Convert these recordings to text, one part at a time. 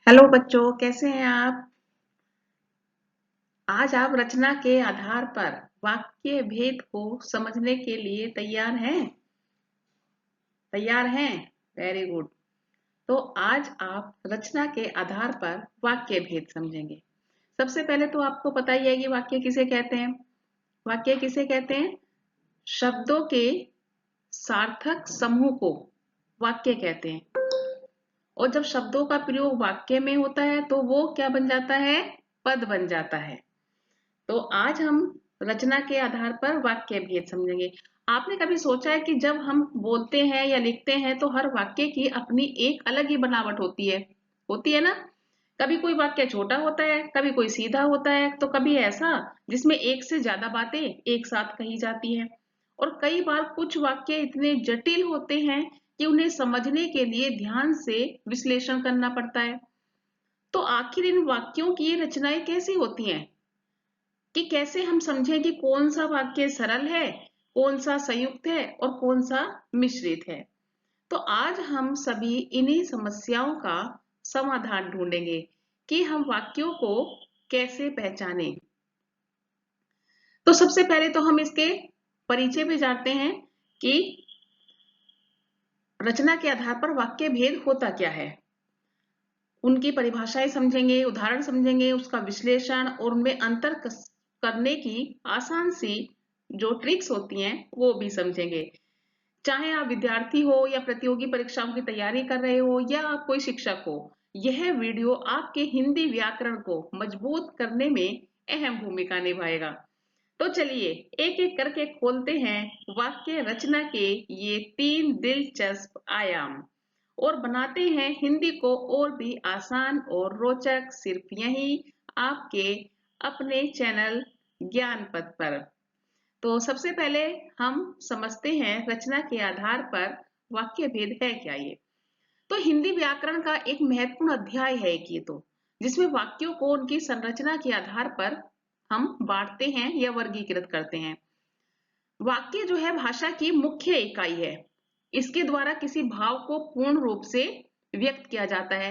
Hello बच्चों, कैसे हैं आप? आज आप रचना के आधार पर वाक्य भेद को समझने के लिए तैयार हैं? तैयार हैं? Very good. तो आज आप रचना के आधार पर वाक्य भेद समझेंगे। सबसे पहले तो आपको पता ही है कि वाक्य किसे कहते हैं। वाक्य किसे कहते हैं? शब्दों के सार्थक समूह को वाक्य कहते हैं। और जब शब्दों का प्रयोग वाक्य में होता है तो वो क्या बन जाता है? पद बन जाता है। तो आज हम रचना के आधार पर वाक्य भेद समझेंगे। आपने कभी सोचा है कि जब हम बोलते हैं या लिखते हैं तो हर वाक्य की अपनी एक अलग ही बनावट होती है? होती है ना? कभी कोई वाक्य छोटा होता है, कभी कोई सीधा होता है, तो कभी ऐसा जिसमें एक से ज्यादा बातें एक साथ कही जाती हैं। और कई बार कुछ वाक्य इतने जटिल होते हैं कि उन्हें समझने के लिए ध्यान से विश्लेषण करना पड़ता है। तो आखिर इन वाक्यों की रचनाएं कैसी होती हैं कि कैसे हम समझें कि कौन सा वाक्य सरल है, कौन सा संयुक्त है और कौन सा मिश्रित है। तो आज हम सभी इन्हीं समस्याओं का समाधान ढूंढेंगे कि हम वाक्यों को कैसे पहचानें। तो सबसे पहले तो हम इसके परिचय पे जाते हैं कि रचना के आधार पर वाक्य भेद होता क्या है। उनकी परिभाषाएं समझेंगे, उदाहरण समझेंगे, उसका विश्लेषण और उनमें अंतर करने की आसान सी जो ट्रिक्स होती हैं वो भी समझेंगे। चाहे आप विद्यार्थी हो या प्रतियोगी परीक्षाओं की तैयारी कर रहे हो या आप कोई शिक्षक हो, यह वीडियो आपके हिंदी व्याकरण को मजबूत करने में अहम भूमिका निभाएगा। तो चलिए एक एक करके खोलते हैं वाक्य रचना के ये 3 दिलचस्प आयाम और बनाते हैं हिंदी को और भी आसान और रोचक, सिर्फ यहीं आपके अपने चैनल ज्ञान पथ पर। तो सबसे पहले हम समझते हैं रचना के आधार पर वाक्य भेद है क्या ये। तो हिंदी व्याकरण का एक महत्वपूर्ण अध्याय है एक ये तो, जिसमें वाक्यों को उनकी संरचना के आधार पर हम बांटते हैं या वर्गीकृत करते हैं। वाक्य जो है भाषा की मुख्य इकाई है। इसके द्वारा किसी भाव को पूर्ण रूप से व्यक्त किया जाता है।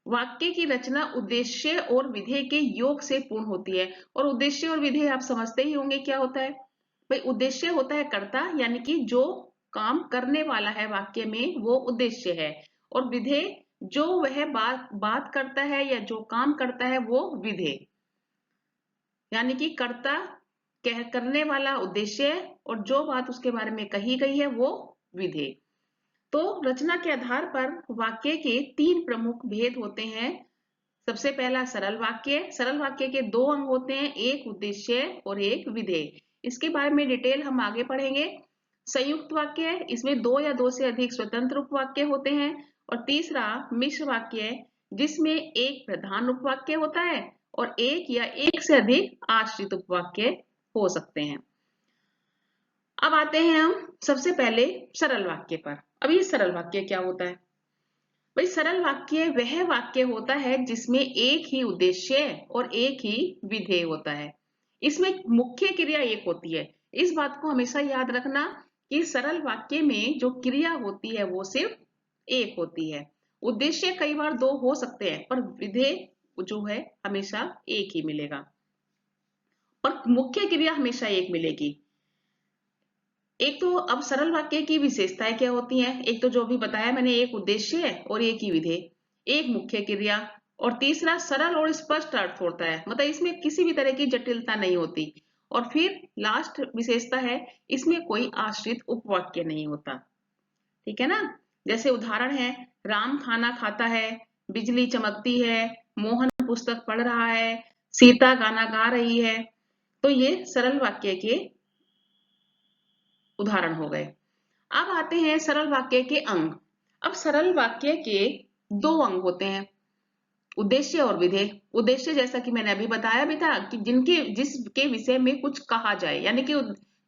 वाक्य की रचना उद्देश्य और विधेय के योग से पूर्ण होती है। और उद्देश्य और विधेय आप समझते ही होंगे क्या होता है। भाई उद्देश्य होता है कर्ता, यानी कि जो काम करने वाला है वाक्य में वो उद्देश्य है। और विधेय जो वह बात करता है या जो काम करता है वो विधेय, यानी कि कर्ता करने वाला उद्देश्य और जो बात उसके बारे में कही गई है वो विधेय। तो रचना के आधार पर वाक्य के 3 प्रमुख भेद होते हैं। सबसे पहला सरल वाक्य। सरल वाक्य के 2 अंग होते हैं, एक उद्देश्य और एक विधेय। इसके बारे में डिटेल हम आगे पढ़ेंगे। संयुक्त वाक्य, इसमें 2 या 2 से अधिक स्वतंत्र उपवाक्य होते हैं। और तीसरा मिश्र वाक्य, जिसमें एक प्रधान उपवाक्य होता है और एक या एक से अधिक आश्रित उपवाक्य हो सकते हैं। अब आते हैं हम सबसे पहले सरल वाक्य पर। अब ये सरल वाक्य क्या होता है? भाई सरल वाक्य वह वाक्य होता है जिसमें एक ही उद्देश्य और एक ही विधेय होता है। इसमें मुख्य क्रिया एक होती है। इस बात को हमेशा याद रखना कि सरल वाक्य में जो क्रिया होती है वो सिर्फ एक होती है। उद्देश्य कई बार 2 हो सकते हैं पर विधेय जो है हमेशा एक ही मिलेगा और मुख्य क्रिया हमेशा एक मिलेगी। एक तो अब सरल वाक्य की विशेषताएं क्या होती हैं? एक तो जो भी बताया मैंने, एक उद्देश्य है और एक ही विधेय, एक मुख्य क्रिया, और तीसरा सरल और स्पष्ट अर्थ होता है, मतलब इसमें किसी भी तरह की जटिलता नहीं होती। और फिर लास्ट विशेषता है, इसमें कोई आश्रित उपवाक्य नहीं होता। ठीक है ना? जैसे उदाहरण है, राम खाना खाता है, बिजली चमकती है, मोहन पुस्तक पढ़ रहा है, सीता गाना गा रही है। तो ये सरल वाक्य के उदाहरण हो गए। अब आते हैं सरल वाक्य के अंग। अब सरल वाक्य के 2 अंग होते हैं, उद्देश्य और विधेय। उद्देश्य जैसा कि मैंने अभी बताया भी था कि जिसके विषय में कुछ कहा जाए, यानी कि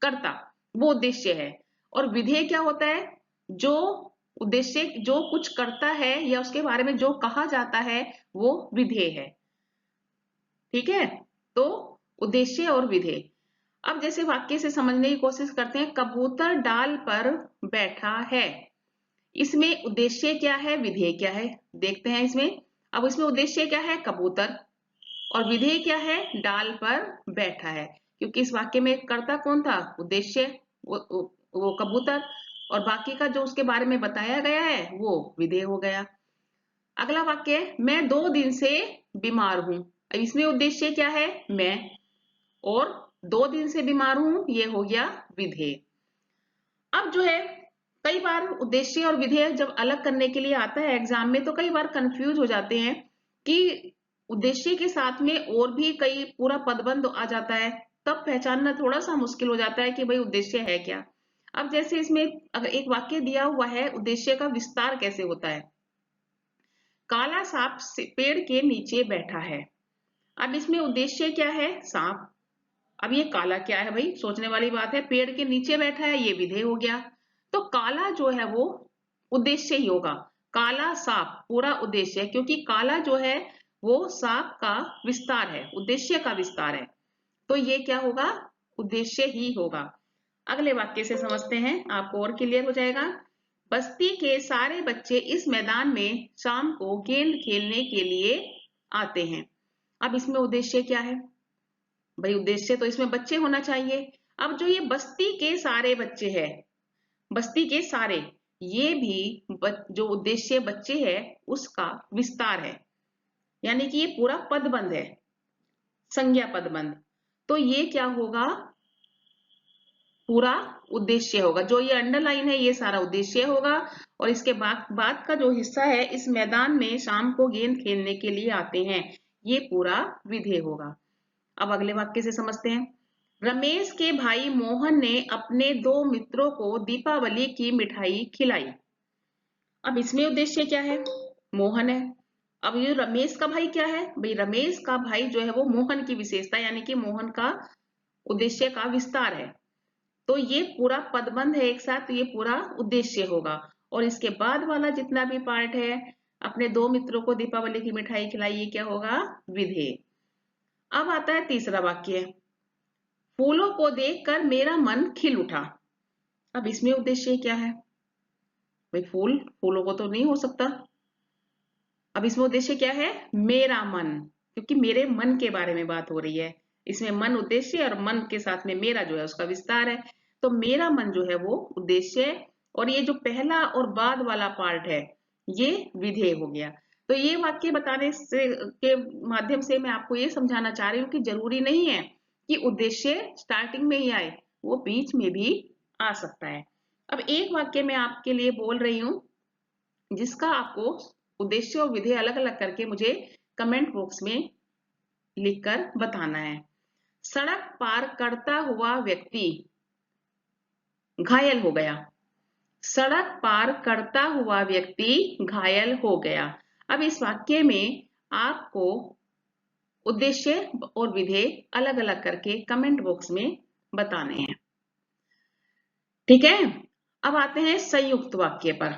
कर्ता, वो उद्देश्य है। और विधेय क्या होता है? जो उद्देश्य जो कुछ करता है या उसके बारे में जो कहा जाता है वो विधेय है। ठीक है? तो उद्देश्य और विधेय। अब जैसे वाक्य से समझने की कोशिश करते हैं, कबूतर डाल पर बैठा है। इसमें उद्देश्य क्या है, विधेय क्या है, देखते हैं इसमें। अब इसमें उद्देश्य क्या है? कबूतर। और विधेय क्या है? डाल पर बैठा है, क्योंकि इस वाक्य में कर्ता कौन था? उद्देश्य, वो कबूतर, और बाकी का जो उसके बारे में बताया गया है वो विधेय हो गया। अगला वाक्य, मैं 2 दिन से बीमार हूं। अब इसमें उद्देश्य क्या है? मैं, और 2 दिन से बीमार हूं, ये हो गया विधेय। अब जो है, कई बार उद्देश्य और विधेय जब अलग करने के लिए आता है एग्जाम में, तो कई बार कंफ्यूज हो जाते हैं कि उद्देश्य के साथ में और भी कई पूरा पदबंध आ जाता है, तब पहचानना थोड़ा सा मुश्किल हो जाता है कि भाई उद्देश्य है क्या। अब जैसे इसमें अगर एक वाक्य दिया हुआ है, उद्देश्य का विस्तार कैसे होता है? काला सांप पेड़ के नीचे बैठा है। अब इसमें उद्देश्य क्या है? सांप। अब ये काला क्या है भाई? सोचने वाली बात है। पेड़ के नीचे बैठा है, ये विधेय हो गया। तो काला जो है वो उद्देश्य ही होगा। काला सांप पूरा उद्देश्य है, क्योंकि काला जो है वो सांप का विस्तार है, उद्देश्य का विस्तार है। तो ये क्या होगा? उद्देश्य ही होगा। अगले वाक्य से समझते हैं, आपको और क्लियर हो जाएगा। बस्ती के सारे बच्चे इस मैदान में शाम को गेंद खेलने के लिए आते हैं। अब इसमें उद्देश्य क्या है भाई? उद्देश्य तो इसमें बच्चे होना चाहिए। अब जो ये बस्ती के सारे बच्चे हैं, बस्ती के सारे, ये भी जो उद्देश्य बच्चे है उसका विस्तार है, यानी कि ये पूरा पदबंध है, संज्ञा पदबंध। तो ये क्या होगा? पूरा उद्देश्य होगा। जो ये अंडरलाइन है ये सारा उद्देश्य होगा, और इसके बाद का जो हिस्सा है, इस मैदान में शाम को गेंद खेलने के लिए आते हैं, ये पूरा विधेय होगा। अब अगले वाक्य से समझते हैं। रमेश के भाई मोहन ने अपने 2 मित्रों को दीपावली की मिठाई खिलाई। अब इसमें उद्देश्य क्या है? मोहन है। अब ये रमेश का भाई क्या है भाई? रमेश का भाई जो है वो मोहन की विशेषता, यानी कि मोहन का उद्देश्य का विस्तार है। तो ये पूरा पदबंध है एक साथ, तो ये पूरा उद्देश्य होगा। और इसके बाद वाला जितना भी पार्ट है, अपने 2 मित्रों को दीपावली की मिठाई खिलाई, ये क्या होगा? विधेय। अब आता है तीसरा वाक्य, फूलों को देखकर मेरा मन खिल उठा। अब इसमें उद्देश्य क्या है भाई? फूलों को तो नहीं हो सकता। अब इसमें उद्देश्य क्या है? मेरा मन, क्योंकि मेरे मन के बारे में बात हो रही है। इसमें मन उद्देश्य, और मन के साथ में मेरा जो है उसका विस्तार है। तो मेरा मन जो है वो उद्देश्य है, और ये जो पहला और बाद वाला पार्ट है ये विधेय हो गया। तो ये वाक्य बताने से के माध्यम से मैं आपको ये समझाना चाह रही हूँ कि जरूरी नहीं है कि उद्देश्य स्टार्टिंग में ही आए, वो बीच में भी आ सकता है। अब एक वाक्य मैं आपके लिए बोल रही हूँ, जिसका आपको उद्देश्य और विधेय अलग अलग करके मुझे कमेंट बॉक्स में लिखकर बताना है। सड़क पार करता हुआ व्यक्ति घायल हो गया। सड़क पार करता हुआ व्यक्ति घायल हो गया। अब इस वाक्य में आपको उद्देश्य और विधेय अलग अलग करके कमेंट बॉक्स में बताने हैं। ठीक है, अब आते हैं संयुक्त वाक्य पर।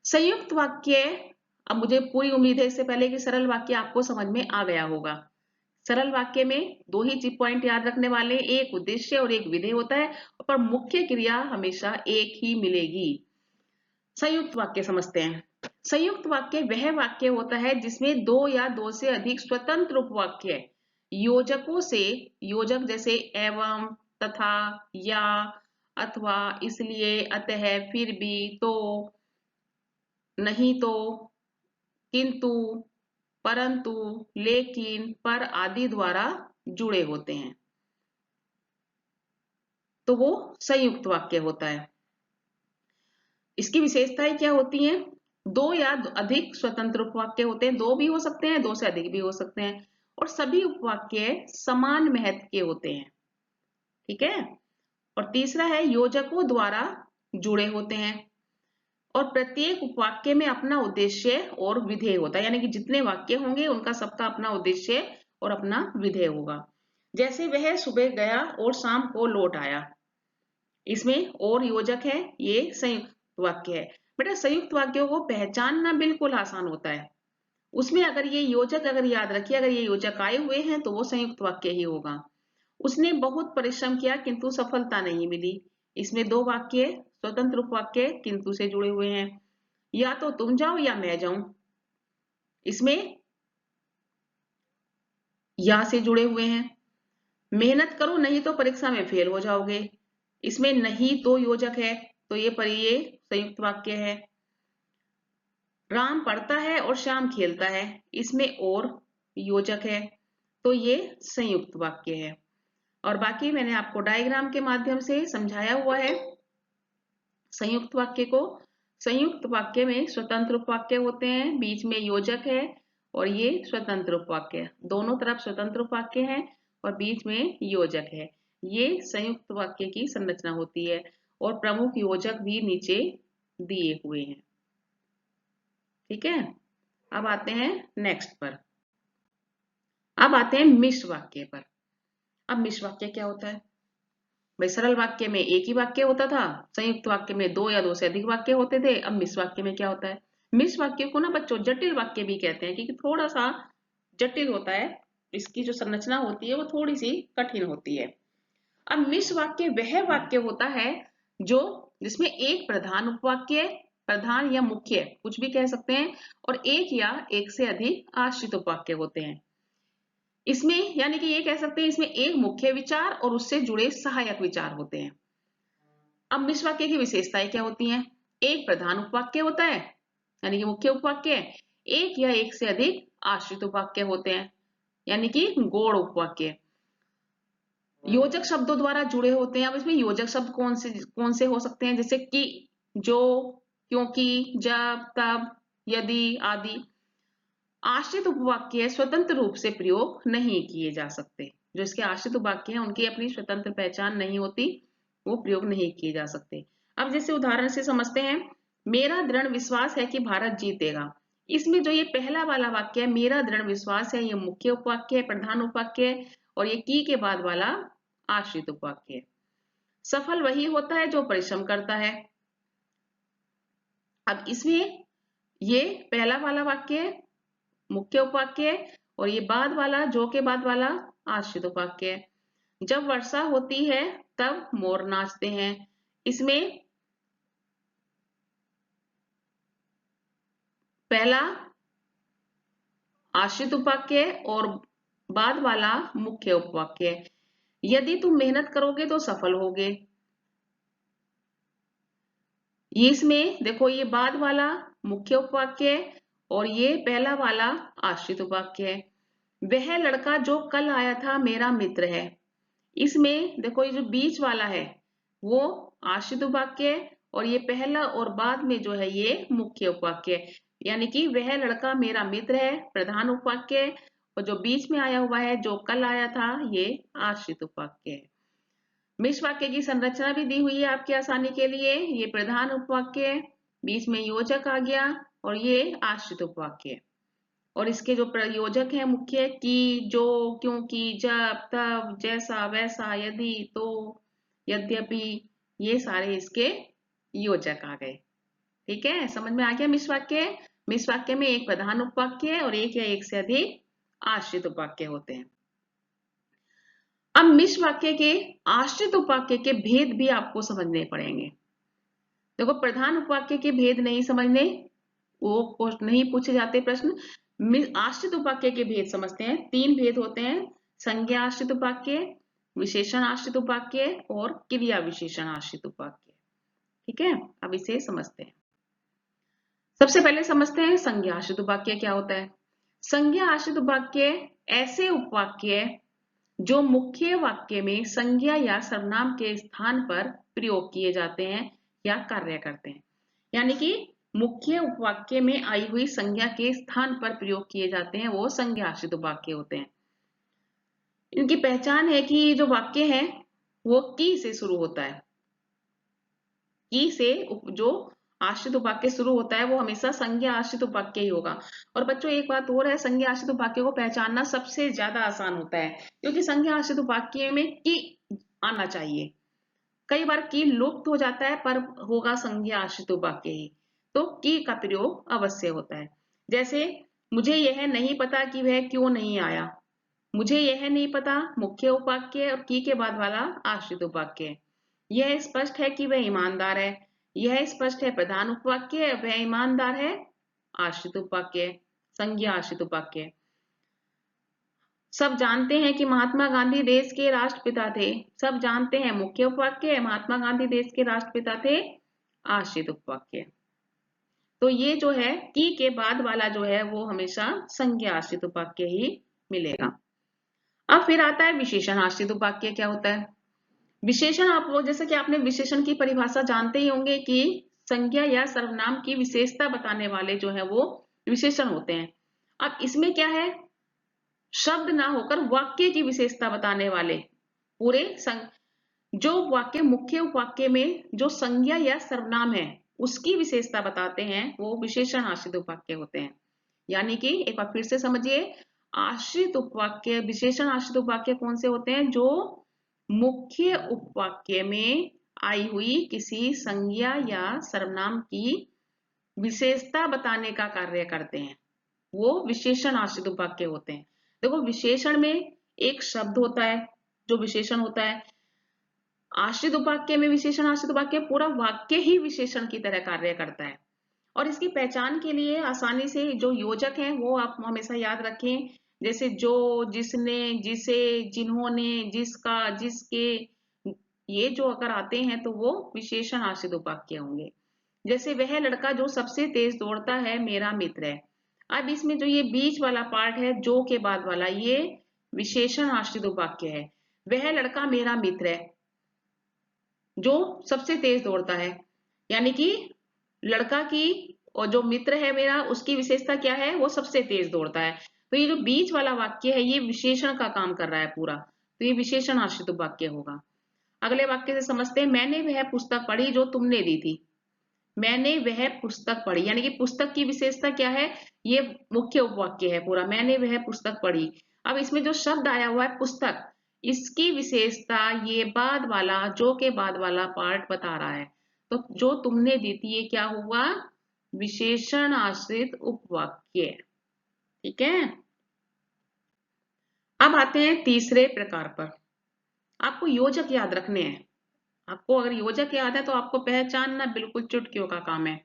संयुक्त वाक्य, अब मुझे पूरी उम्मीद है इससे पहले कि सरल वाक्य आपको समझ में आ गया होगा। सरल वाक्य में 2 ही पॉइंट याद रखने वाले, एक उद्देश्य और एक विधेय होता है, पर मुख्य क्रिया हमेशा एक ही मिलेगी। संयुक्त वाक्य समझते हैं। संयुक्त वाक्य वह वाक्य होता है जिसमें 2 या 2 से अधिक स्वतंत्र उपवाक्य योजकों से, योजक जैसे एवं, तथा, या, अथवा, इसलिए, अतः, फिर भी, तो, नहीं तो, किंतु, परंतु, लेकिन, पर आदि द्वारा जुड़े होते हैं, तो वो संयुक्त वाक्य होता है। इसकी विशेषताएं क्या होती हैं? 2 या अधिक स्वतंत्र उपवाक्य होते हैं, 2 भी हो सकते हैं, 2 से अधिक भी हो सकते हैं, और सभी उपवाक्य समान महत्व के होते हैं। ठीक है। और तीसरा है योजकों द्वारा जुड़े होते हैं, और प्रत्येक उपवाक्य में अपना उद्देश्य और विधेय होता है, यानी कि जितने वाक्य होंगे उनका सबका अपना उद्देश्य और अपना विधेय होगा। जैसे वह सुबह गया और शाम को लौट आया, इसमें और योजक है, ये संयुक्त वाक्य है। बेटा संयुक्त वाक्यों को पहचानना बिल्कुल आसान होता है। उसमें अगर ये योजक, अगर याद रखिए, अगर ये योजक आए हुए हैं तो वो संयुक्त वाक्य ही होगा। उसने बहुत परिश्रम किया किंतु सफलता नहीं मिली, इसमें 2 वाक्य स्वतंत्र उपवाक्य किंतु से जुड़े हुए हैं। या तो तुम जाओ या मैं जाऊं, इसमें या से जुड़े हुए हैं। मेहनत करो नहीं तो परीक्षा में फेल हो जाओगे, इसमें नहीं तो योजक है, तो ये संयुक्त वाक्य है। राम पढ़ता है और श्याम खेलता है, इसमें और योजक है, तो ये संयुक्त वाक्य है। और बाकी मैंने आपको डायग्राम के माध्यम से समझाया हुआ है संयुक्त वाक्य को। संयुक्त वाक्य में स्वतंत्र उपवाक्य होते हैं, बीच में योजक है और ये स्वतंत्र उपवाक्य, दोनों तरफ स्वतंत्र उपवाक्य है और बीच में योजक है। ये संयुक्त वाक्य की संरचना होती है और प्रमुख योजक भी नीचे दिए हुए हैं। ठीक है, अब आते हैं नेक्स्ट पर। अब आते हैं मिश्र वाक्य पर। अब मिश्र वाक्य क्या होता है भाई? सरल वाक्य में एक ही वाक्य होता था, संयुक्त वाक्य में दो या दो से अधिक वाक्य होते थे। अब मिश्र वाक्य में क्या होता है? मिश्र वाक्य को ना बच्चों जटिल वाक्य भी कहते हैं, क्योंकि थोड़ा सा जटिल होता है, इसकी जो संरचना होती है वो थोड़ी सी कठिन होती है। अब मिश्र वाक्य वह वाक्य होता है जो जिसमें एक प्रधान उपवाक्य, प्रधान या मुख्य कुछ भी कह सकते हैं, और एक या एक से अधिक आश्रित उपवाक्य होते हैं। इसमें यानी कि ये कह सकते हैं इसमें एक मुख्य विचार और उससे जुड़े सहायक विचार होते हैं। अब मिश्र वाक्य की विशेषताएं क्या होती हैं? एक प्रधान उपवाक्य होता है यानी कि मुख्य उपवाक्य, एक या एक से अधिक आश्रित उपवाक्य होते हैं यानी कि गौड़ उपवाक्य, योजक शब्दों द्वारा जुड़े होते हैं। अब इसमें योजक शब्द कौन से हो सकते हैं? जैसे कि, जो, क्योंकि, जब, तब, यदि आदि। आश्रित उपवाक्य स्वतंत्र रूप से प्रयोग नहीं किए जा सकते। जो इसके आश्रित उपवाक्य हैं उनकी अपनी स्वतंत्र पहचान नहीं होती, वो प्रयोग नहीं किए जा सकते। अब जैसे उदाहरण से समझते हैं, मेरा दृढ़ विश्वास है कि भारत जीतेगा। इसमें जो ये पहला वाला वाक्य है, मेरा दृढ़ विश्वास है, ये मुख्य उपवाक्य है, प्रधान उपवाक्य है, और ये की के बाद वाला आश्रित उपवाक्य है। सफल वही होता है जो परिश्रम करता है। अब इसमें ये पहला वाला वाक्य मुख्य उपवाक्य और ये बाद वाला, जो के बाद वाला, आश्रित उपवाक्य है। जब वर्षा होती है तब मोर नाचते हैं। इसमें पहला आश्रित उपवाक्य और बाद वाला मुख्य उपवाक्य। यदि तुम मेहनत करोगे तो सफल होगे। ये इसमें देखो, ये बाद वाला मुख्य उपवाक्य और ये पहला वाला आश्रित उपवाक्य है। वह लड़का जो कल आया था मेरा मित्र है। इसमें देखो, ये जो बीच वाला है वो आश्रित उपवाक्य और ये पहला और बाद में जो है ये मुख्य उपवाक्य, यानी कि वह लड़का मेरा मित्र है प्रधान उपवाक्य और जो बीच में आया हुआ है जो कल आया था ये आश्रित उपवाक्य है। मिश्र वाक्य की संरचना भी दी हुई है आपकी आसानी के लिए। ये प्रधान उपवाक्य, बीच में योजक आ गया और ये आश्रित उपवाक्य, और इसके जो प्रयोजक हैं मुख्य, की, जो, क्योंकि, जब, तब, जैसा, वैसा, यदि, तो, यद्यपि, ये सारे इसके योजक आ गए। ठीक है, समझ में आ गया मिश्र वाक्य? मिश्र वाक्य में एक प्रधान उपवाक्य और एक या एक से अधिक आश्रित उपवाक्य होते हैं। अब मिश्र वाक्य के आश्रित उपवाक्य के भेद भी आपको समझने पड़ेंगे। देखो, प्रधान उपवाक्य के भेद नहीं समझने, वो नहीं पूछे जाते प्रश्न। आश्रित उपवाक्य के भेद समझते हैं। तीन भेद होते हैं: संज्ञा आश्रित उपवाक्य, विशेषण आश्रित उपवाक्य और क्रिया विशेषण आश्रित उपवाक्य। ठीक है, अब इसे समझते हैं। सबसे पहले समझते हैं संज्ञा आश्रित उपवाक्य क्या होता है। संज्ञा आश्रित उपवाक्य ऐसे उपवाक्य जो मुख्य वाक्य में संज्ञा या सर्वनाम के स्थान पर प्रयोग किए जाते हैं या कार्य करते हैं, यानी कि मुख्य उपवाक्य में आई हुई संज्ञा के स्थान पर प्रयोग किए जाते हैं, वो संज्ञा आश्रित उपवाक्य होते हैं। इनकी पहचान है कि जो वाक्य है वो की से शुरू होता है। की से जो आश्रित उपवाक्य शुरू होता है वो हमेशा संज्ञा आश्रित उपवाक्य ही होगा। और बच्चों एक बात और है, संज्ञा आश्रित उपवाक्य को पहचानना सबसे ज्यादा आसान होता है, क्योंकि संज्ञा आश्रित उपवाक्य में की आना चाहिए। कई बार की लुप्त हो जाता है पर होगा संज्ञा आश्रित उपवाक्य ही, तो की का प्रयोग अवश्य होता है। जैसे, मुझे यह नहीं पता कि वह क्यों नहीं आया। मुझे यह नहीं पता मुख्य उपवाक्य और की के बाद वाला आश्रित उपवाक्य। यह स्पष्ट है कि वह ईमानदार है। यह स्पष्ट है प्रधान उपवाक्य, वह ईमानदार है आश्रित उपवाक्य। संज्ञा आश्रित उपवाक्य। सब जानते हैं कि महात्मा गांधी देश के राष्ट्रपिता थे। सब जानते हैं मुख्य उपवाक्य, महात्मा गांधी देश के राष्ट्रपिता थे आश्रित उपवाक्य। तो ये जो है की के बाद वाला जो है वो हमेशा संज्ञा आश्रित उपवाक्य ही मिलेगा। अब फिर आता है विशेषण आश्रित उपवाक्य। क्या होता है विशेषण? आप वो जैसे कि आपने विशेषण की परिभाषा जानते ही होंगे कि संज्ञा या सर्वनाम की विशेषता बताने वाले जो है वो विशेषण होते हैं। अब इसमें क्या है, शब्द ना होकर वाक्य की विशेषता बताने वाले पूरे जो वाक्य मुख्य उपवाक्य में जो संज्ञा या सर्वनाम है उसकी विशेषता बताते हैं वो विशेषण आश्रित उपवाक्य होते हैं। यानी कि एक बार फिर से समझिए, आश्रित उपवाक्य, विशेषण आश्रित उपवाक्य कौन से होते हैं? जो मुख्य उपवाक्य में आई हुई किसी संज्ञा या सर्वनाम की विशेषता बताने का कार्य करते हैं, वो विशेषण आश्रित उपवाक्य होते हैं। देखो विशेषण में एक शब्द होता है जो विशेषण होता है, आश्रित उपवाक्य में विशेषण आश्रित उपवाक्य पूरा वाक्य ही विशेषण की तरह कार्य करता है। और इसकी पहचान के लिए आसानी से जो योजक हैं वो आप हमेशा याद रखें, जैसे जो, जिसने, जिसे, जिन्होंने, जिसका, जिसके, ये जो अगर आते हैं तो वो विशेषण आश्रित उपवाक्य होंगे। जैसे वह लड़का जो सबसे तेज दौड़ता है मेरा मित्र है। अब इसमें जो ये बीच वाला पार्ट है जो के बाद वाला, ये विशेषण आश्रित उपवाक्य है। वह लड़का मेरा मित्र है जो सबसे तेज दौड़ता है, यानी कि लड़का की और जो मित्र है मेरा उसकी विशेषता क्या है? वो सबसे तेज दौड़ता है। तो ये जो बीच वाला वाक्य है ये विशेषण का काम कर रहा है पूरा, तो ये विशेषण आश्रित वाक्य होगा। अगले वाक्य से समझते हैं, मैंने वह पुस्तक पढ़ी जो तुमने दी थी। मैंने वह पुस्तक पढ़ी, यानी कि पुस्तक की विशेषता क्या है? ये मुख्य उपवाक्य है पूरा, मैंने वह पुस्तक पढ़ी। अब इसमें जो शब्द आया हुआ है पुस्तक, इसकी विशेषता ये बाद वाला, जो के बाद वाला पार्ट बता रहा है। तो जो तुमने दी थी ये क्या हुआ? विशेषण आश्रित उपवाक्य। ठीक है। अब आते हैं तीसरे प्रकार पर। आपको योजक याद रखने हैं। आपको अगर योजक याद है तो आपको पहचानना बिल्कुल चुटकियों का काम है।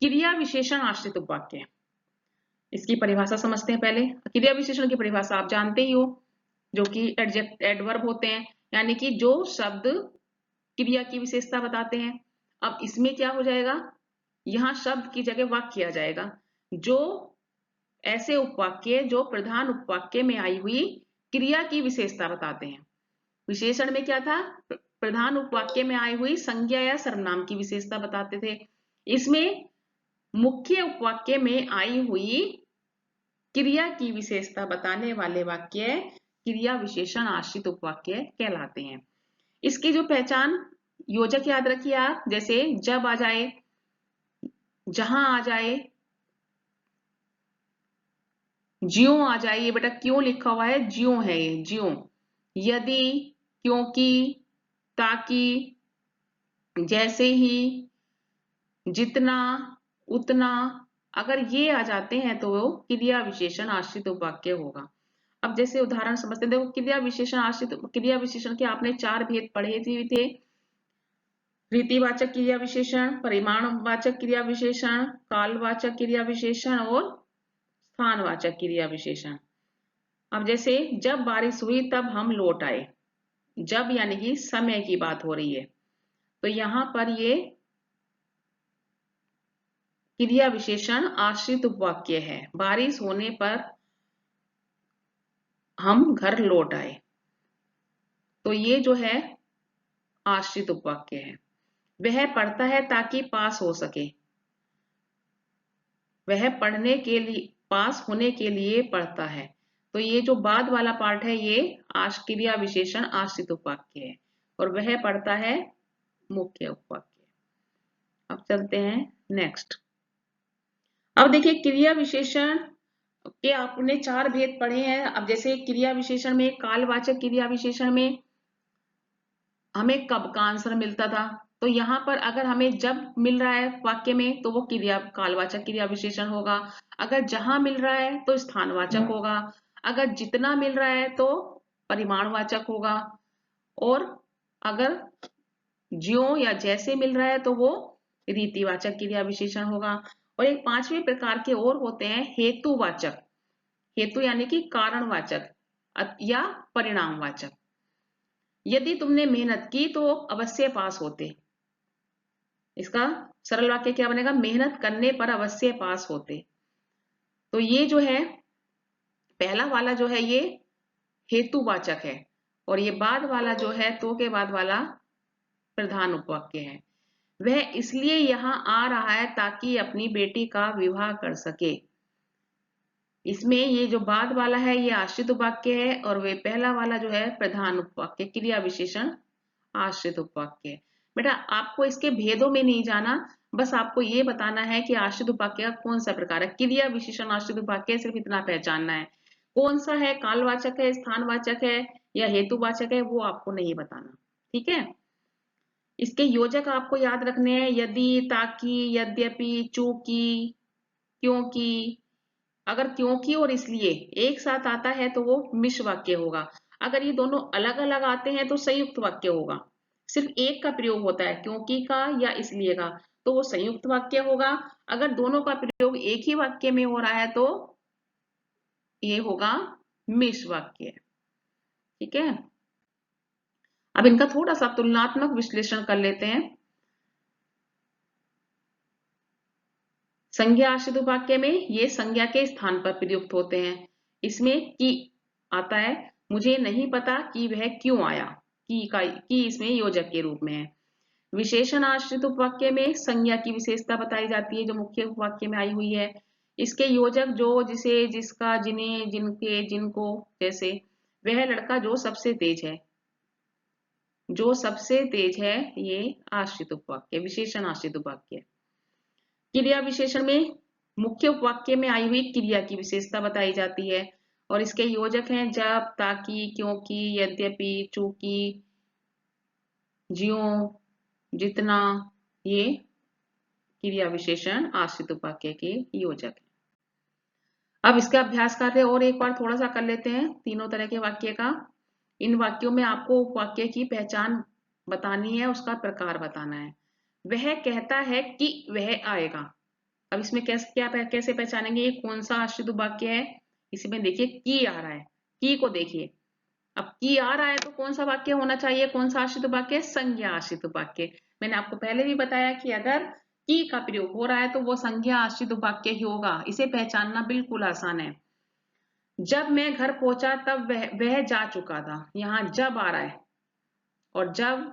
क्रिया विशेषण आश्रित उपवाक्य, इसकी परिभाषा समझते हैं पहले। क्रिया विशेषण की परिभाषा आप जानते ही हो, जो कि एडवर्ब होते हैं, यानी कि जो शब्द क्रिया की विशेषता बताते हैं। अब इसमें क्या हो जाएगा, यहां शब्द की जगह वाक्य आ जाएगा। जो ऐसे उपवाक्य जो प्रधान उपवाक्य में आई हुई क्रिया की विशेषता बताते हैं। विशेषण में क्या था? प्रधान उपवाक्य में आई हुई संज्ञा या सर्वनाम की विशेषता बताते थे। इसमें मुख्य उपवाक्य में आई हुई क्रिया की विशेषता बताने वाले वाक्य क्रिया विशेषण आश्रित उपवाक्य कहलाते हैं। इसकी जो पहचान, योजक याद रखिए आप, जैसे जब आ जाए, जहां आ जाए, ज्यों आ जाए। ये बेटा क्यों लिखा हुआ है? ज्यों है ये, ज्यों। यदि, क्योंकि, ताकि, जैसे ही, जितना, उतना, अगर ये आ जाते हैं तो वो क्रिया विशेषण आश्रित उपवाक्य होगा। अब जैसे उदाहरण समझते हैं, देखो क्रिया विशेषण आश्रित, क्रिया विशेषण के आपने 4 भेद पढ़े थे। रीतिवाचक क्रिया विशेषण, परिमाणवाचक क्रिया विशेषण, कालवाचक क्रिया विशेषण और स्थानवाचक क्रिया विशेषण। अब जैसे जब बारिश हुई तब हम लौट आए, जब यानी कि समय की बात हो रही है, तो यहां पर ये क्रिया विशेषण आश्रित उपवाक्य है। बारिश होने पर हम घर लौट आए, तो ये जो है आश्रित उपवाक्य है। वह पढ़ता है ताकि पास हो सके, वह पढ़ने के लिए, पास होने के लिए पढ़ता है। तो ये जो बाद वाला पार्ट है ये क्रिया विशेषण आश्रित उपवाक्य है, और वह पढ़ता है मुख्य उपवाक्य। अब चलते हैं नेक्स्ट। अब देखिए क्रिया विशेषण के आपने 4 भेद पढ़े हैं। अब जैसे क्रिया विशेषण में, कालवाचक क्रिया विशेषण में हमें कब का आंसर मिलता था, तो यहाँ पर अगर हमें जब मिल रहा है वाक्य में तो वो क्रिया कालवाचक क्रिया विशेषण होगा। अगर जहां मिल रहा है तो स्थानवाचक होगा। अगर जितना मिल रहा है तो परिमाणवाचक होगा। और अगर ज्यों या जैसे मिल रहा है तो वो रीतिवाचक क्रिया विशेषण होगा। और एक पांचवें प्रकार के और होते हैं हेतुवाचक। हेतु यानी कि कारणवाचक या परिणामवाचक। यदि तुमने मेहनत की तो अवश्य पास होते। इसका सरल वाक्य क्या बनेगा? मेहनत करने पर अवश्य पास होते। तो ये जो है पहला वाला जो है ये हेतुवाचक है, और ये बाद वाला जो है तो के बाद वाला प्रधान उपवाक्य है। वह इसलिए यहाँ आ रहा है ताकि अपनी बेटी का विवाह कर सके। इसमें ये जो बाद वाला है ये आश्रित उपवाक्य है, और वे पहला वाला जो है प्रधान उपवाक्य, क्रिया विशेषण आश्रित उपवाक्य है। बेटा आपको इसके भेदों में नहीं जाना, बस आपको ये बताना है कि आश्रित उपवाक्य का कौन सा प्रकार है। क्रिया विशेषण आश्रित उपवाक्य सिर्फ इतना पहचानना है। कौन सा है, कालवाचक है, स्थानवाचक है या हेतुवाचक है, वो आपको नहीं बताना। ठीक है। इसके योजक आपको याद रखने हैं, यदि, ताकि, यद्यपि, चूंकि, क्योंकि। अगर क्योंकि और इसलिए एक साथ आता है तो वो मिश्र वाक्य होगा। अगर ये दोनों अलग अलग आते हैं तो संयुक्त वाक्य होगा। सिर्फ एक का प्रयोग होता है, क्योंकि का या इसलिए का, तो वो संयुक्त वाक्य होगा। अगर दोनों का प्रयोग एक ही वाक्य में हो रहा है तो ये होगा मिश्र वाक्य। ठीक है। अब इनका थोड़ा सा तुलनात्मक विश्लेषण कर लेते हैं। संज्ञा आश्रित वाक्य में ये संज्ञा के स्थान पर प्रयुक्त होते हैं। इसमें कि आता है, मुझे नहीं पता कि वह क्यों आया। की इसमें योजक के रूप में है। विशेषण आश्रित उपवाक्य में संज्ञा की विशेषता बताई जाती है जो मुख्य उपवाक्य में आई हुई है। इसके योजक जो, जिसे, जिसका, जिन्हें, जिनके, जिनको, जैसे वह लड़का जो सबसे तेज है। जो सबसे तेज है ये आश्रित उपवाक्य, विशेषण आश्रित उपवाक्य। क्रिया विशेषण में मुख्य उपवाक्य में आई हुई क्रिया की विशेषता बताई जाती है, और इसके योजक हैं जब, ताकि, क्योंकि, यद्यपि, चूंकि, ज्यों, जितना। ये क्रिया विशेषण आश्रित उपवाक्य के योजक है। अब इसका अभ्यास कार्य और एक बार थोड़ा सा कर लेते हैं तीनों तरह के वाक्य का। इन वाक्यों में आपको उपवाक्य की पहचान बतानी है, उसका प्रकार बताना है। वह कहता है कि वह आएगा। अब इसमें कैसे पहचानेंगे ये कौन सा आश्रित वाक्य है? इसमें देखिए की आ रहा है, की को देखिए। अब की आ रहा है तो कौन सा वाक्य होना चाहिए? कौन सा आश्रित वाक्य? संज्ञा आश्रित वाक्य। मैंने आपको पहले भी बताया कि अगर की का प्रयोग हो रहा है तो वो संज्ञा आश्रित वाक्य ही होगा। इसे पहचानना बिल्कुल आसान है। जब मैं घर पहुंचा तब वह जा चुका था। यहाँ जब आ रहा है, और जब,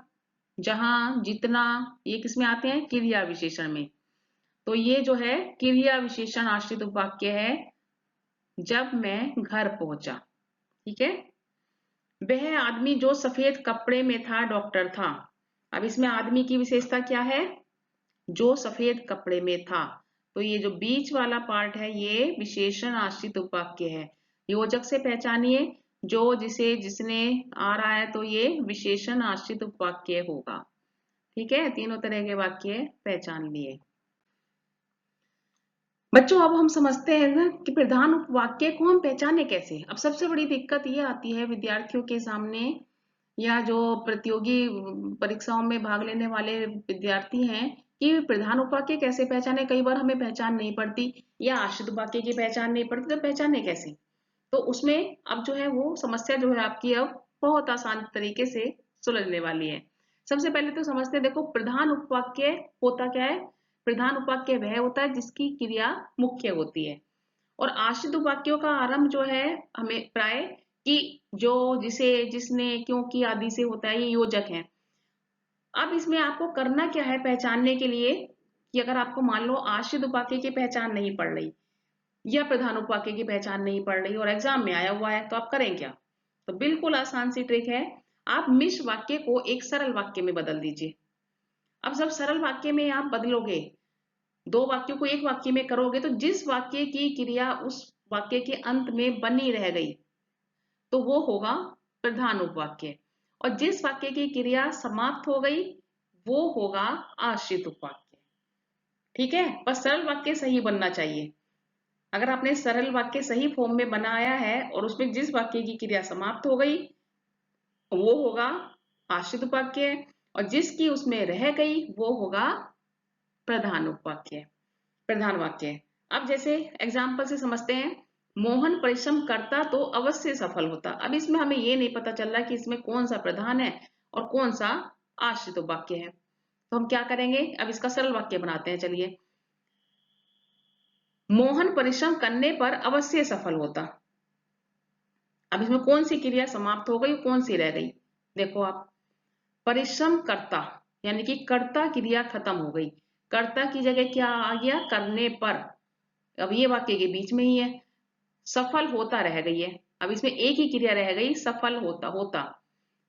जहां, जितना, ये किसमें आते हैं? क्रिया विशेषण में। तो ये जो है क्रिया विशेषण आश्रित वाक्य है, जब मैं घर पहुंचा। ठीक है। वह आदमी जो सफेद कपड़े में था डॉक्टर था। अब इसमें आदमी की विशेषता क्या है? जो सफेद कपड़े में था। तो ये जो बीच वाला पार्ट है ये विशेषण आश्रित वाक्य है। योजक से पहचानिए, जो, जिसे, जिसने आ रहा है तो ये विशेषण आश्रित वाक्य होगा। ठीक है। तीनों तरह के वाक्य पहचान लिए बच्चों। अब हम समझते हैं ना कि प्रधान उपवाक्य को हम पहचाने कैसे। अब सबसे बड़ी दिक्कत ये आती है विद्यार्थियों के सामने, या जो प्रतियोगी परीक्षाओं में भाग लेने वाले विद्यार्थी हैं, कि प्रधान उपवाक्य कैसे पहचाने। कई बार हमें पहचान नहीं पड़ती, या आश्रित वाक्य की पहचान नहीं पड़ती, तो पहचाने कैसे? तो उसमें अब जो है वो समस्या जो है आपकी अब बहुत आसान तरीके से सुलझने वाली है। सबसे पहले तो समझते हैं, देखो प्रधान उपवाक्य होता क्या है? प्रधान उपवाक्य वह होता है जिसकी क्रिया मुख्य होती है, और आश्रित वाक्यों का आरंभ जो है हमें प्राय कि, जो, जिसे, जिसने, क्योंकि आदि से होता है, ये योजक है। अब इसमें आपको करना क्या है पहचानने के लिए, कि अगर आपको मान लो आश्रित वाक्य की पहचान नहीं पड़ रही, या प्रधान उपवाक्य की पहचान नहीं पड़ रही, और एग्जाम में आया हुआ है, तो आप करें क्या? तो बिल्कुल आसान सी ट्रिक है, आप मिश्र वाक्य को एक सरल वाक्य में बदल दीजिए। अब जब सरल वाक्य में आप बदलोगे, दो वाक्यों को एक वाक्य में करोगे, तो जिस वाक्य की क्रिया उस वाक्य के अंत में बनी रह गई तो वो होगा प्रधान उपवाक्य, और जिस वाक्य की क्रिया समाप्त हो गई वो होगा आश्रित उपवाक्य। ठीक है। बस सरल वाक्य सही बनना चाहिए। अगर आपने सरल वाक्य सही फॉर्म में बनाया है और उसमें जिस वाक्य की क्रिया समाप्त हो गई वो होगा आश्रित उपवाक्य, और जिसकी उसमें रह गई वो होगा प्रधान उपवाक्य। प्रधान वाक्य है। अब जैसे एग्जाम्पल से समझते हैं, मोहन परिश्रम करता तो अवश्य सफल होता। अब इसमें हमें ये नहीं पता चल रहा कि इसमें कौन सा प्रधान है और कौन सा आश्रित वाक्य है, तो हम क्या करेंगे, अब इसका सरल वाक्य बनाते हैं। चलिए, मोहन परिश्रम करने पर अवश्य सफल होता। अब इसमें कौन सी क्रिया समाप्त हो गई, कौन सी रह गई, देखो आप, परिश्रम करता यानी कि कर्ता क्रिया खत्म हो गई, कर्ता की जगह क्या आ गया, करने पर। अब ये वाक्य के बीच में ही है। सफल होता रह गई है, अब इसमें एक ही क्रिया रह गई, सफल होता, होता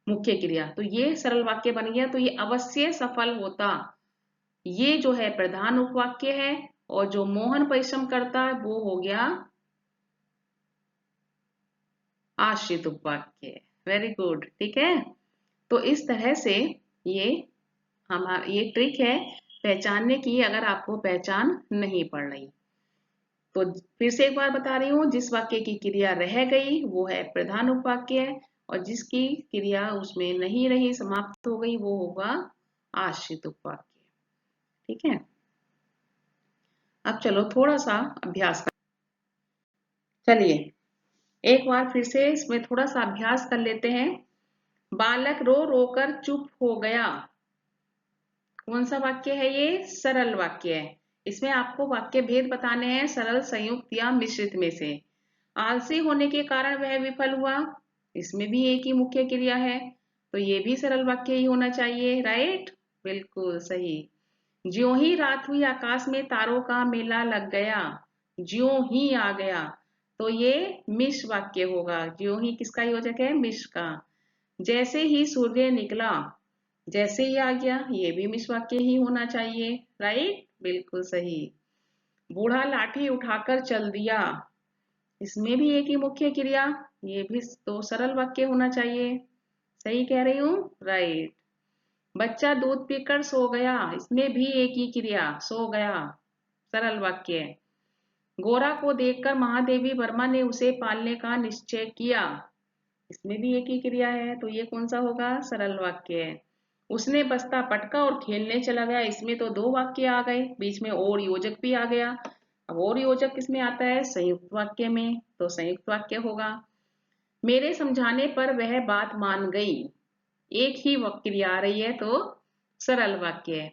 मुख्य क्रिया, तो ये सरल वाक्य बन गया। तो ये अवश्य सफल होता, ये जो है प्रधान उपवाक्य है, और जो मोहन परिश्रम करता है वो हो गया आश्रित उपवाक्य। वेरी गुड, ठीक है। तो इस तरह से ये हमारा ये ट्रिक है पहचानने की, अगर आपको पहचान नहीं पड़ रही तो फिर से एक बार बता रही हूँ, जिस वाक्य की क्रिया रह गई वो है प्रधान उपवाक्य, और जिसकी क्रिया उसमें नहीं रही, समाप्त हो गई, वो होगा आश्रित उपवाक्य। ठीक है, अब चलो थोड़ा सा अभ्यास कर, चलिए एक बार फिर से इसमें थोड़ा सा अभ्यास कर लेते हैं। बालक रो रो कर चुप हो गया, कौन सा वाक्य है ये, सरल वाक्य है। इसमें आपको वाक्य भेद बताने हैं, सरल, संयुक्त या मिश्रित में से। आलसी होने के कारण वह विफल हुआ, इसमें भी एक ही मुख्य क्रिया है, तो ये भी सरल वाक्य ही होना चाहिए। राइट, बिल्कुल सही। ज्यों ही रात हुई आकाश में तारों का मेला लग गया, ज्यों ही आ गया, तो ये मिश्र वाक्य होगा। ज्यों ही किसका योजक है, मिश्र का। जैसे ही सूर्य निकला, जैसे ही आ गया, ये भी मिश्र वाक्य ही होना चाहिए। राइट, बिल्कुल सही। बूढ़ा लाठी उठाकर चल दिया, इसमें भी एक ही मुख्य क्रिया, ये भी तो सरल वाक्य होना चाहिए। सही कह रही हूँ, राइट। बच्चा दूध पीकर सो गया, इसमें भी एक ही क्रिया, सो गया, सरल वाक्य है। गोरा को देखकर महादेवी वर्मा ने उसे पालने का निश्चय किया, इसमें भी एक ही क्रिया है, तो ये कौन सा होगा, सरल वाक्य है। उसने बस्ता पटका और खेलने चला गया, इसमें तो दो वाक्य आ गए, बीच में और योजक भी आ गया। अब और योजक किसमें आता है, संयुक्त वाक्य में, तो संयुक्त वाक्य होगा। मेरे समझाने पर वह बात मान गई, एक ही क्रिया आ रही है, तो सरल वाक्य है।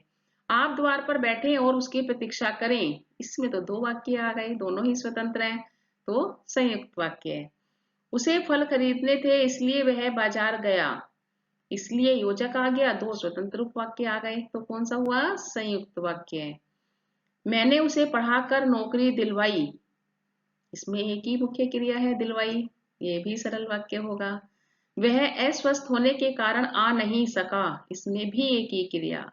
आप द्वार पर बैठे और उसकी प्रतीक्षा करें, इसमें तो दो वाक्य आ गए, दोनों ही स्वतंत्र हैं, तो संयुक्त वाक्य है। उसे फल खरीदने थे इसलिए वह बाजार गया, इसलिए योजक आ गया, दो स्वतंत्र उपवाक्य आ गए, तो कौन सा हुआ, संयुक्त वाक्य है। मैंने उसे पढ़ाकर नौकरी दिलवाई, इसमें एक ही मुख्य क्रिया है, दिलवाई, ये भी सरल वाक्य होगा। वह अस्वस्थ होने के कारण आ नहीं सका, इसमें भी एक ही क्रिया,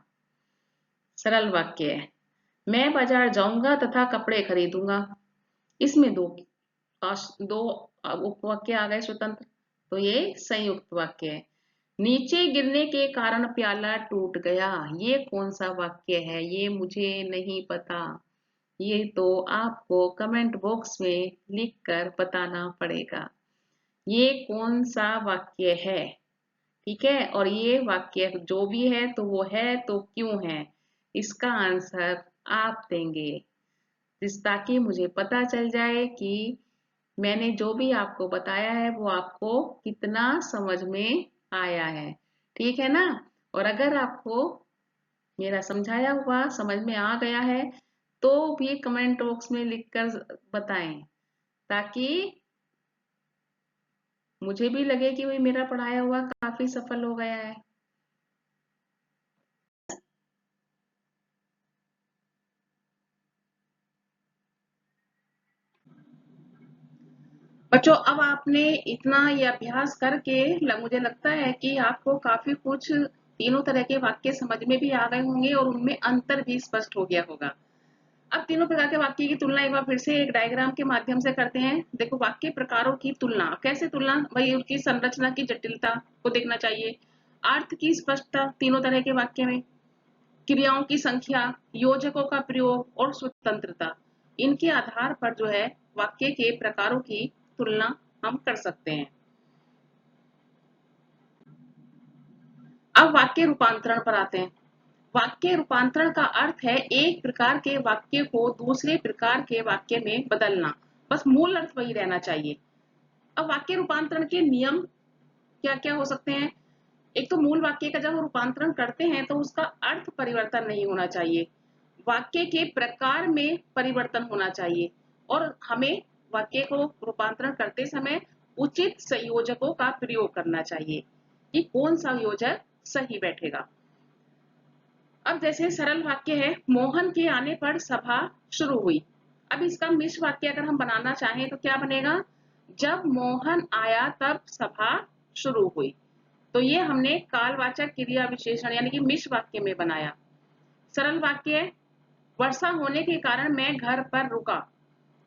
सरल वाक्य है। मैं बाजार जाऊंगा तथा कपड़े खरीदूंगा, इसमें दो उपवाक्य आ गए स्वतंत्र, तो ये संयुक्त वाक्य है। नीचे गिरने के कारण प्याला टूट गया, ये कौन सा वाक्य है, ये मुझे नहीं पता, ये तो आपको कमेंट बॉक्स में लिखकर बताना पड़ेगा, ये कौन सा वाक्य है। ठीक है, और ये वाक्य जो भी है तो वो है तो क्यों है, इसका आंसर आप देंगे, ताकि मुझे पता चल जाए कि मैंने जो भी आपको बताया है वो आपको कितना समझ में आया है। ठीक है ना, और अगर आपको मेरा समझाया हुआ समझ में आ गया है तो भी कमेंट बॉक्स में लिखकर बताएं, ताकि मुझे भी लगे कि भाई मेरा पढ़ाया हुआ काफी सफल हो गया है। बच्चों, अब आपने इतना ये अभ्यास करके मुझे लगता है कि आपको काफी कुछ तीनों तरह के वाक्य समझ में भी आ गए होंगे और उनमें अंतर भी स्पष्ट हो गया होगा। अब तीनों प्रकार के वाक्य की तुलना एक बार फिर से एक डायग्राम के माध्यम से करते हैं। देखो, वाक्य प्रकारों की तुलना, कैसे तुलना, भाई उनकी संरचना की जटिलता को देखना चाहिए, अर्थ की स्पष्टता तीनों तरह के वाक्य में, क्रियाओं की संख्या, योजकों का प्रयोग और स्वतंत्रता, इनके आधार पर जो है वाक्य के प्रकारों की तुलना हम कर सकते हैं। अब वाक्य रूपांतरण पर आते हैं। वाक्य रूपांतरण का अर्थ है एक प्रकार के वाक्य को दूसरे प्रकार के वाक्य में बदलना। बस मूल अर्थ वही रहना चाहिए। अब वाक्य रूपांतरण के नियम क्या क्या हो सकते हैं? एक तो मूल वाक्य का जब हम रूपांतरण करते हैं तो उसका अर्थ परिवर्तन नहीं होना चाहिए, वाक्य के प्रकार में परिवर्तन होना चाहिए, और हमें वाक्य को रूपांतरण करते समय उचित संयोजकों का प्रयोग करना चाहिए कि कौन सा योजक सही बैठेगा। अब जैसे सरल वाक्य है, मोहन के आने पर सभा शुरू हुई। अब इसका मिश्र वाक्य अगर हम बनाना चाहें तो क्या बनेगा? जब मोहन आया तब सभा शुरू हुई। तो ये हमने कालवाचक क्रिया विशेषण यानी कि मिश्र वाक्य में बनाया। सरल वाक्य है, वर्षा होने के कारण मैं घर पर रुका।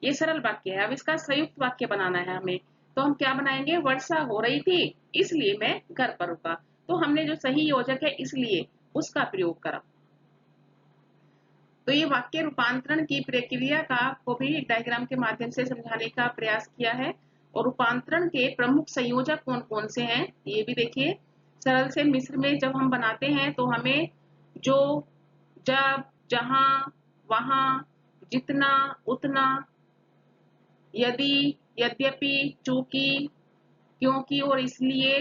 ये सरल वाक्य है। अब इसका संयुक्त वाक्य बनाना है हमें, तो हम क्या बनाएंगे? वर्षा हो रही थी इसलिए मैं घर पर रुका। तो हमने जो सही योजक है इसलिए उसका प्रयोग करा। तो ये वाक्य रूपांतरण की प्रक्रिया को भी डायग्राम के माध्यम से समझाने का प्रयास किया है। और रूपांतरण के प्रमुख संयोजक कौन कौन से हैं ये भी देखिए। सरल से मिश्र में जब हम बनाते हैं तो हमें जो, जब, जहां, वहां, जितना, उतना, यदि, यद्यपि, चूंकि, क्योंकि और इसलिए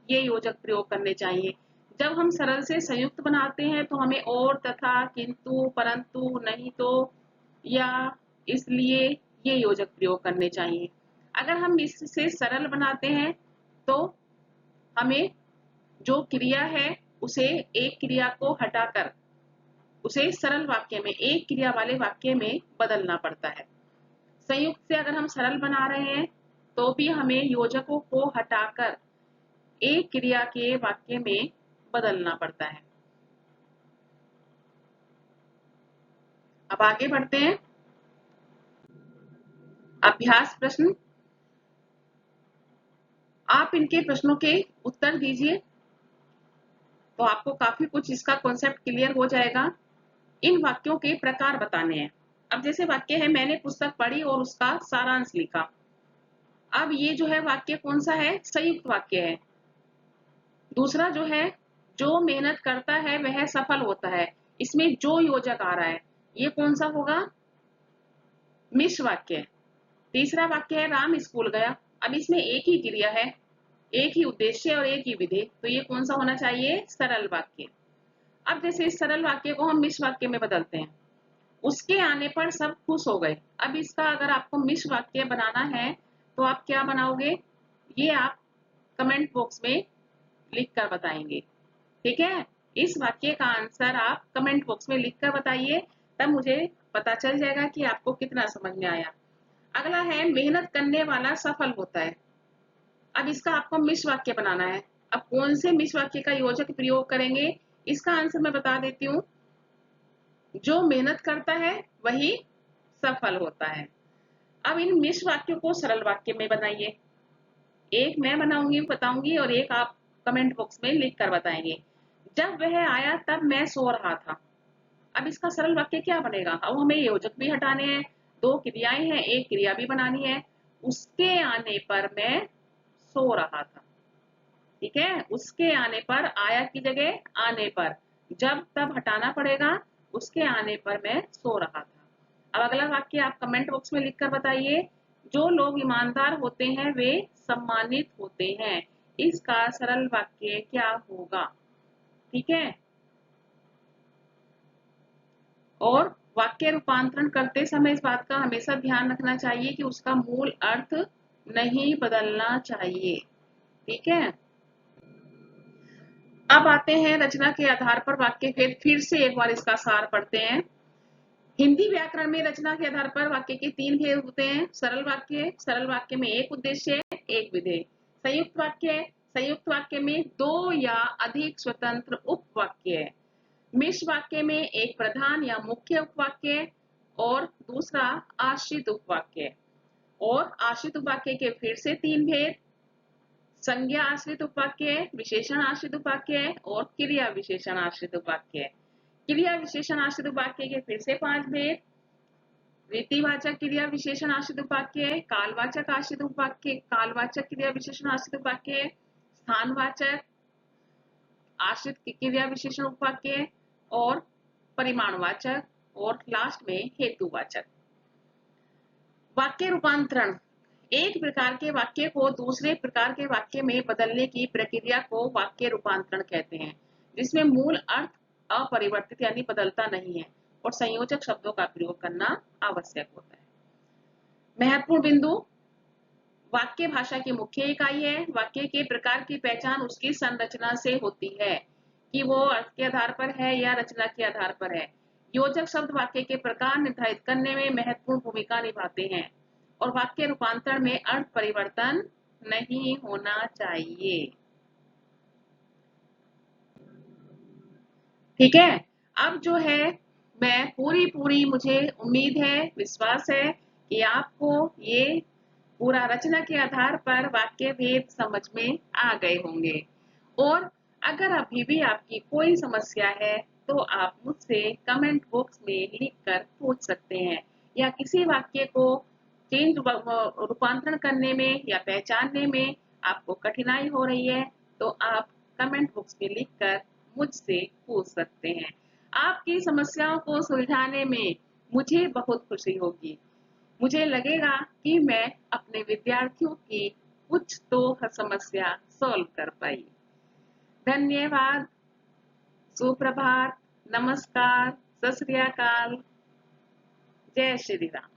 ये योजक प्रयोग करने चाहिए। जब हम सरल से संयुक्त बनाते हैं तो हमें और, तथा, किंतु, परंतु, नहीं तो, या, इसलिए ये योजक प्रयोग करने चाहिए। अगर हम इससे सरल बनाते हैं तो हमें जो क्रिया है उसे एक क्रिया को हटाकर उसे सरल वाक्य में, एक क्रिया वाले वाक्य में बदलना पड़ता है। संयुक्त से अगर हम सरल बना रहे हैं तो भी हमें योजकों को हटाकर एक क्रिया के वाक्य में बदलना पड़ता है। अब आगे बढ़ते हैं। अभ्यास प्रश्न, आप इनके प्रश्नों के उत्तर दीजिए तो आपको काफी कुछ इसका कॉन्सेप्ट क्लियर हो जाएगा। इन वाक्यों के प्रकार बताने हैं। अब जैसे वाक्य है, मैंने पुस्तक पढ़ी और उसका सारांश लिखा। अब ये जो है वाक्य कौन सा है? संयुक्त वाक्य है। दूसरा जो है, जो मेहनत करता है वह सफल होता है। इसमें जो योजक आ रहा है ये कौन सा होगा? मिश्र वाक्य। तीसरा वाक्य है, राम स्कूल गया। अब इसमें एक ही क्रिया है, एक ही उद्देश्य और एक ही विधेय, तो ये कौन सा होना चाहिए? सरल वाक्य। अब जैसे इस सरल वाक्य को हम मिश्र वाक्य में बदलते हैं। उसके आने पर सब खुश हो गए। अब इसका अगर आपको मिश्र वाक्य बनाना है तो आप क्या बनाओगे ये आप कमेंट बॉक्स में लिख कर बताएंगे। ठीक है, इस वाक्य का आंसर आप कमेंट बॉक्स में लिख कर बताइए, तब मुझे पता चल जाएगा कि आपको कितना समझ में आया। अगला है, मेहनत करने वाला सफल होता है। अब इसका आपको मिश्र वाक्य बनाना है। अब कौन से मिश्र वाक्य का योजक प्रयोग करेंगे इसका आंसर मैं बता देती हूँ। जो मेहनत करता है वही सफल होता है। अब इन मिश्र वाक्यों को सरल वाक्य में बनाइए। एक मैं बनाऊंगी, बताऊंगी, और एक आप कमेंट बॉक्स में लिख कर बताएंगे। जब वह आया तब मैं सो रहा था। अब इसका सरल वाक्य क्या बनेगा? अब हमें योजक भी हटाने हैं, दो क्रियाएं हैं, एक क्रिया भी बनानी है। उसके आने पर मैं सो रहा था। ठीक है, उसके आने पर, आया की जगह आने पर, जब तब हटाना पड़ेगा, उसके आने पर मैं सो रहा था। अब अगला वाक्य आप कमेंट बॉक्स में लिखकर बताइए। जो लोग ईमानदार होते हैं वे सम्मानित होते हैं। इसका सरल वाक्य क्या होगा? ठीक है, और वाक्य रूपांतरण करते समय इस बात का हमेशा ध्यान रखना चाहिए कि उसका मूल अर्थ नहीं बदलना चाहिए। ठीक है, अब आते हैं रचना के आधार पर वाक्य भेद। फिर से एक बार इसका सार पढ़ते हैं। हिंदी व्याकरण में रचना के आधार पर वाक्य के तीन भेद होते हैं। सरल वाक्य, सरल वाक्य में एक उद्देश्य एक विधेय। संयुक्त वाक्य, संयुक्त वाक्य में दो या अधिक स्वतंत्र उपवाक्य है। मिश्र वाक्य में एक प्रधान या मुख्य उपवाक्य और दूसरा आश्रित उपवाक्य। और आश्रित उपवाक्य के फिर से तीन भेद, संज्ञा आश्रित उपवाक्य, विशेषण आश्रित उपवाक्य और क्रिया विशेषण आश्रित उपवाक्य। क्रिया विशेषण आश्रित उपवाक्य के फिर से पांच भेद, रीतिवाचक क्रिया विशेषण आश्रित उपवाक्य, कालवाचक आश्रित उपवाक्य, कालवाचक क्रिया विशेषण आश्रित उपवाक्य, स्थानवाचक आश्रित क्रिया विशेषण उपवाक्य और परिमाणवाचक और लास्ट में हेतुवाचक। वाक्य रूपांतरण एक प्रकार के वाक्य को दूसरे प्रकार के वाक्य में बदलने की प्रक्रिया को वाक्य रूपांतरण कहते हैं, जिसमें मूल अर्थ अपरिवर्तित यानी बदलता नहीं है और संयोजक शब्दों का प्रयोग करना आवश्यक होता है। महत्वपूर्ण बिंदु, वाक्य भाषा की मुख्य इकाई है। वाक्य के प्रकार की पहचान उसकी संरचना से होती है कि वो अर्थ के आधार पर है या रचना के आधार पर है। योजक शब्द वाक्य के प्रकार निर्धारित करने में महत्वपूर्ण भूमिका निभाते हैं और वाक्य रूपांतरण में अर्थ परिवर्तन नहीं होना चाहिए। ठीक है, अब जो है मैं पूरी मुझे उम्मीद है, विश्वास है कि आपको ये पूरा रचना के आधार पर वाक्य भेद समझ में आ गए होंगे। और अगर अभी भी आपकी कोई समस्या है तो आप मुझसे कमेंट बॉक्स में लिख कर पूछ सकते हैं, या किसी वाक्य को चेंज रूपांतरण करने में या पहचानने में आपको कठिनाई हो रही है तो आप कमेंट बॉक्स में लिखकर मुझसे पूछ सकते हैं। आपकी समस्याओं को सुलझाने में मुझे बहुत खुशी होगी। मुझे लगेगा कि मैं अपने विद्यार्थियों की कुछ तो समस्या सॉल्व कर पाई। धन्यवाद, सुप्रभात, नमस्कार, सत श्री अकाल, जय श्री राम।